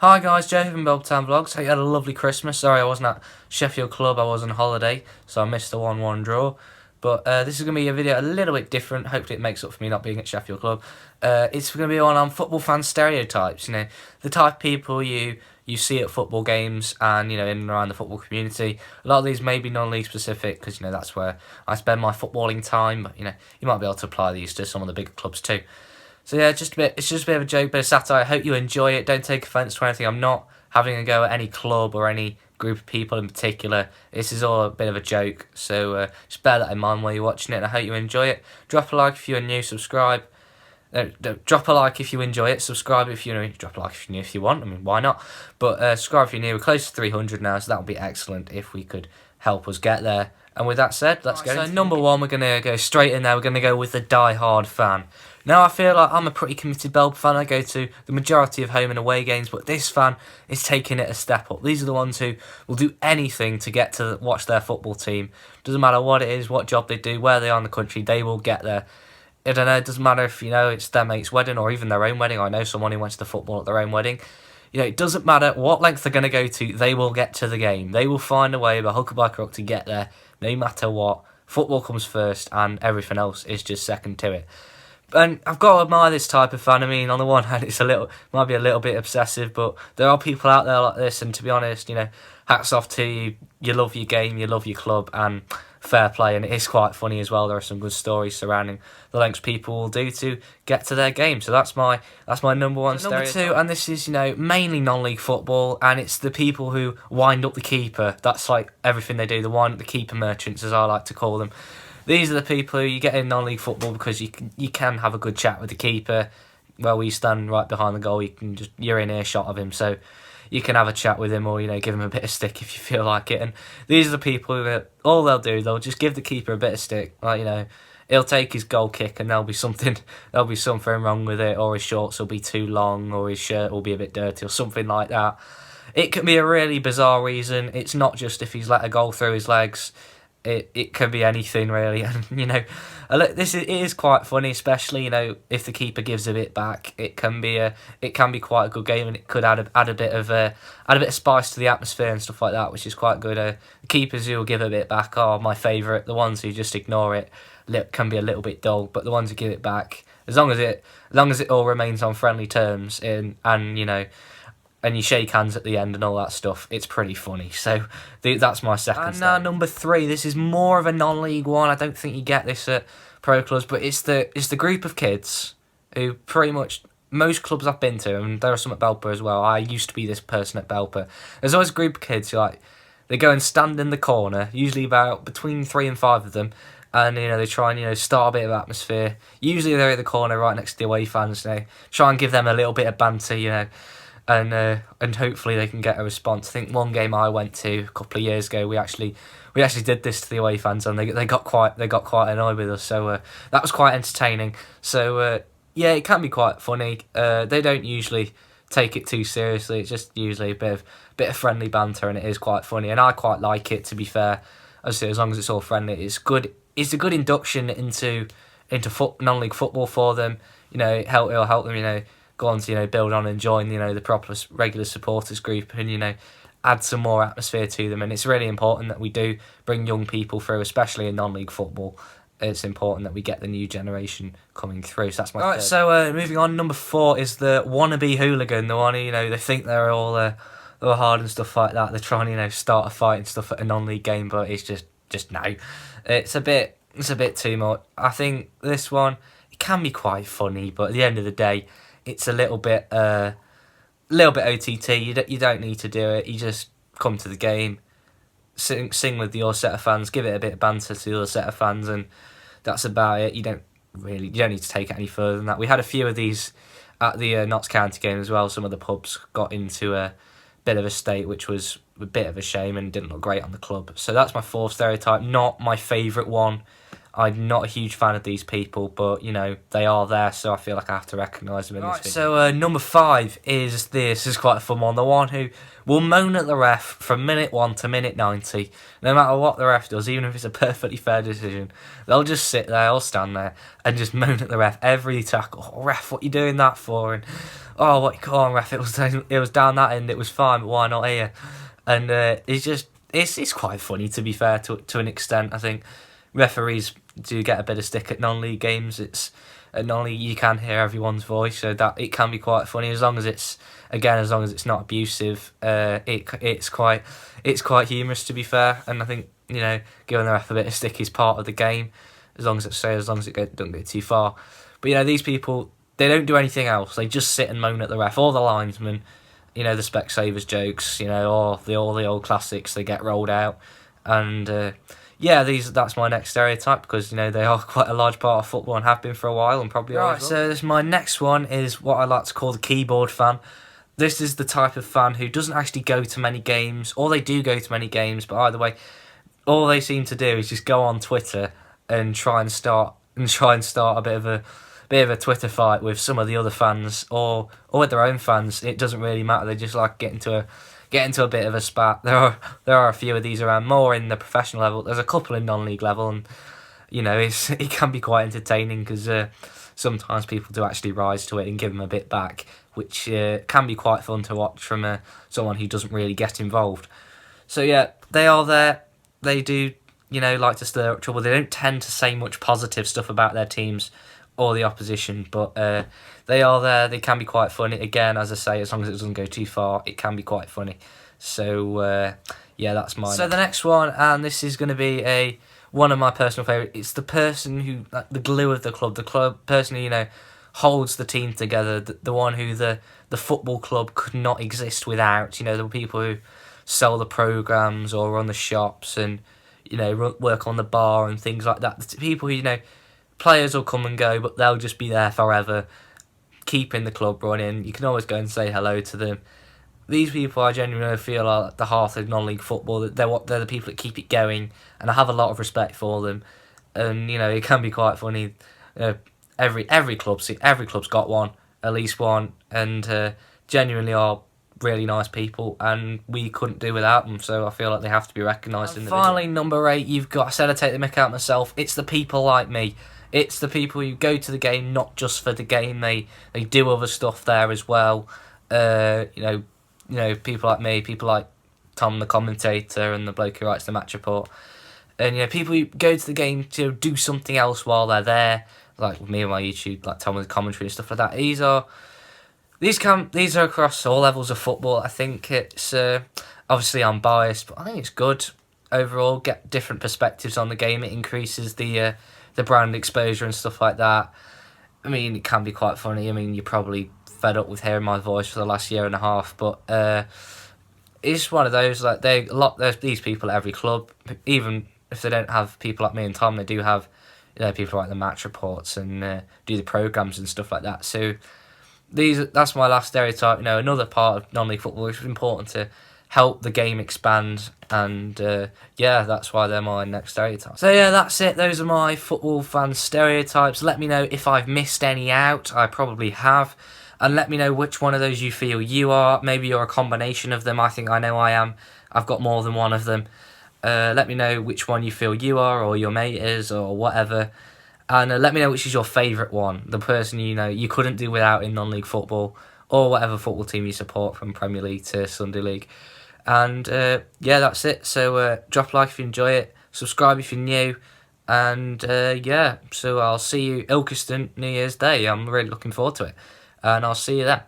Hi guys, Joe from Bobtown Vlogs. Hope you had a lovely Christmas. Sorry I wasn't at Sheffield Club, I was on holiday, so I missed the 1-1 draw. But this is going to be a video a little bit different. Hopefully it makes up for me not being at Sheffield Club. It's going to be on football fan stereotypes. You know, the type of people you see at football games and, you know, in and around the football community. A lot of these may be non-league specific because, you know, that's where I spend my footballing time. But, you know, you might be able to apply these to some of the bigger clubs too. So yeah, it's just a bit of a joke, bit of satire. I hope you enjoy it. Don't take offence to anything. I'm not having a go at any club or any group of people in particular. This is all a bit of a joke. So just bear that in mind while you're watching it, and I hope you enjoy it. Drop a like if you're new, subscribe. Drop a like if you enjoy it, subscribe if you're new. Drop a like if you're new if you want. I mean, why not? But subscribe if you're new. We're close to 300 now, so that would be excellent if we could help us get there. And with that said, let's go. So number one, we're going to go straight in there. We're going to go with the die-hard fan. Now, I feel like I'm a pretty committed Belp fan. I go to the majority of home and away games, but this fan is taking it a step up. These are the ones who will do anything to get to watch their football team. Doesn't matter what it is, what job they do, where they are in the country, they will get there. I don't know, it doesn't matter if, you know, it's their mate's wedding or even their own wedding. I know someone who went to the football at their own wedding. You know, it doesn't matter what length they're going to go to, they will get to the game. They will find a way by hook or by crook to get there, no matter what. Football comes first and everything else is just second to it. And I've got to admire this type of fan. I mean, on the one hand, might be a little bit obsessive, but there are people out there like this, and to be honest, you know, hats off to you. You love your game, you love your club, and fair play, and it is quite funny as well. There are some good stories surrounding the lengths people will do to get to their game. So that's my number one stereotype. Number two, and this is, you know, mainly non-league football, and it's the people who wind up the keeper. That's like everything they do. The wind up the keeper merchants, as I like to call them. These are the people who you get in non-league football because you can have a good chat with the keeper. Well, we stand right behind the goal. You're in earshot of him, so you can have a chat with him, or, you know, give him a bit of stick if you feel like it. And these are the people who all they'll do, they'll just give the keeper a bit of stick. Like, you know, he'll take his goal kick and there'll be something wrong with it, or his shorts will be too long, or his shirt will be a bit dirty, or something like that. It can be a really bizarre reason. It's not just if he's let a goal through his legs. It can be anything really, and, you know, it is quite funny, especially, you know, if the keeper gives a bit back. It can be quite a good game, and it could add a bit of spice to the atmosphere and stuff like that, which is quite good. The keepers who will give a bit back are my favourite. The ones who just ignore it can be a little bit dull, but the ones who give it back, as long as it all remains on friendly terms, and you know, and you shake hands at the end and all that stuff, it's pretty funny. So that's my second. And now number three, this is more of a non-league one. I don't think you get this at pro clubs, but it's the group of kids who pretty much most clubs I've been to, and there are some at Belper as well. I used to be this person at Belper. There's always a group of kids who, like, they go and stand in the corner, usually about between 3 and 5 of them, and, you know, they try and, you know, start a bit of atmosphere. Usually they're at the corner right next to the away fans, you know, try and give them a little bit of banter, you know. And hopefully they can get a response. I think one game I went to a couple of years ago, we actually did this to the away fans, and they got quite annoyed with us. So that was quite entertaining. So yeah, it can be quite funny. They don't usually take it too seriously. It's just usually a bit of friendly banter, and it is quite funny. And I quite like it, to be fair. As long as it's all friendly, it's good. It's a good induction into non-league football for them. You know, it'll help them, you know, go on to, you know, build on and join, you know, the proper regular supporters group, and, you know, add some more atmosphere to them. And it's really important that we do bring young people through, especially in non-league football. It's important that we get the new generation coming through. So that's my third. So moving on, number 4 is the wannabe hooligan, the one who, you know, they think they're all hard and stuff like that. They're trying to, you know, start a fight and stuff at a non-league game, but it's just no. It's a bit too much. I think this one, it can be quite funny, but at the end of the day, it's a little bit OTT. You don't need to do it. You just come to the game, sing with your set of fans, give it a bit of banter to the other set of fans, and that's about it. You don't need to take it any further than that. We had a few of these at the Notts County game as well. Some of the pubs got into a bit of a state, which was a bit of a shame and didn't look great on the club. So that's my 4th stereotype. Not my favourite one. I'm not a huge fan of these people, but, you know, they are there, so I feel like I have to recognise them in this video. So, number 5 is this. This is quite a fun one. The one who will moan at the ref from minute 1 to minute 90. No matter what the ref does, even if it's a perfectly fair decision, they'll just sit there or stand there and just moan at the ref every tackle. Oh, ref, what you doing that for? And, oh, what you call on, ref? It was down that end, it was fine, but why not here? And it's quite funny, to be fair, to an extent. I think referees do get a bit of stick at non-league games. It's at non-league you can hear everyone's voice, so that it can be quite funny as long as it's not abusive. It's quite humorous, to be fair. And I think, you know, giving the ref a bit of stick is part of the game, as long as it doesn't go too far. But, you know, these people, they don't do anything else. They just sit and moan at the ref. All the linesmen, you know, the Specsavers jokes, you know, or all the old classics, they get rolled out. And yeah, that's my next stereotype, because, you know, they are quite a large part of football and have been for a while, and probably are. Right, so my next one is what I like to call the keyboard fan. This is the type of fan who doesn't actually go to many games, or they do go to many games, but either way, all they seem to do is just go on Twitter and try and start a bit of a Twitter fight with some of the other fans, or with their own fans. It doesn't really matter. They just like get into a bit of a spat. There are a few of these around, more in the professional level. There's a couple in non-league level, and, you know, it can be quite entertaining, because sometimes people do actually rise to it and give them a bit back, which can be quite fun to watch from someone who doesn't really get involved. So yeah, they are there. They do, you know, like to stir up trouble. They don't tend to say much positive stuff about their teams or the opposition, but they are there. They can be quite funny. Again, as I say, as long as it doesn't go too far, it can be quite funny. So yeah, that's mine. So the next one, and this is going to be one of my personal favourites. It's the person who, like, the glue of the club person who, you know, holds the team together, the one who the football club could not exist without. You know, the people who sell the programmes or run the shops and, you know, work on the bar and things like that. The people who, you know, players will come and go, but they'll just be there forever, keeping the club running. You can always go and say hello to them. These people, I genuinely feel, are the heart of non-league football. They're the people that keep it going, and I have a lot of respect for them. And, you know, it can be quite funny. Every club's got one, at least one, and genuinely are really nice people, and we couldn't do without them. So I feel like they have to be recognised. And finally, number 8, you've got. I said I'd take the mick out myself. It's the people like me. It's the people who go to the game not just for the game. They do other stuff there as well. You know, people like me, people like Tom, the commentator, and the bloke who writes the match report. And, you know, people who go to the game to do something else while they're there, like with me and my YouTube, like Tom with the commentary and stuff like that. These are across all levels of football. I think it's obviously I'm biased, but I think it's good overall. Get different perspectives on the game. It increases the brand exposure and stuff like that. I mean, it can be quite funny. I mean, you're probably fed up with hearing my voice for the last year and a half, but it's one of those, like, there's these people at every club. Even if they don't have people like me and Tom, they do have, you know, people write the match reports and do the programmes and stuff like that. So that's my last stereotype. You know, another part of non-league football, which is important to help the game expand, and yeah, that's why they're my next stereotype. So yeah, that's it. Those are my football fan stereotypes. Let me know if I've missed any out. I probably have. And let me know which one of those you feel you are. Maybe you're a combination of them. I know I am. I've got more than one of them. Let me know which one you feel you are, or your mate is, or whatever. And let me know which is your favourite one. The person, you know, you couldn't do without in non-league football, or whatever football team you support, from Premier League to Sunday League. And yeah, that's it. So drop a like if you enjoy it. Subscribe if you're new. And yeah, so I'll see you Ilkeston New Year's Day. I'm really looking forward to it. And I'll see you then.